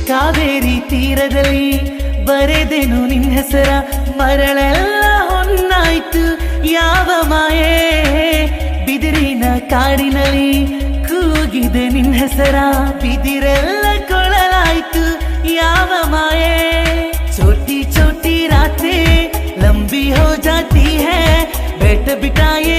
ಕಾವೇರಿ ತೀರದಲ್ಲಿ ಬರೆದೆನು ನಿನ್ನ ಹೆಸರ, ಮರಳೆಲ್ಲ ಹೊನ್ನಾಯ್ತು ಯಾವ ಮಾಯೆ, ಬಿದಿರಿನ ಕಾಡಿನಲ್ಲಿ ಕೂಗಿದೆ ನಿನ್ನ ಹೆಸರ, ಬಿದಿರೆಲ್ಲ ಕೊಳಲಾಯ್ತು ಯಾವ ಮಾಯೆ, छोटी छोटी रातें लंबी हो जाती है, बैठ बिठाए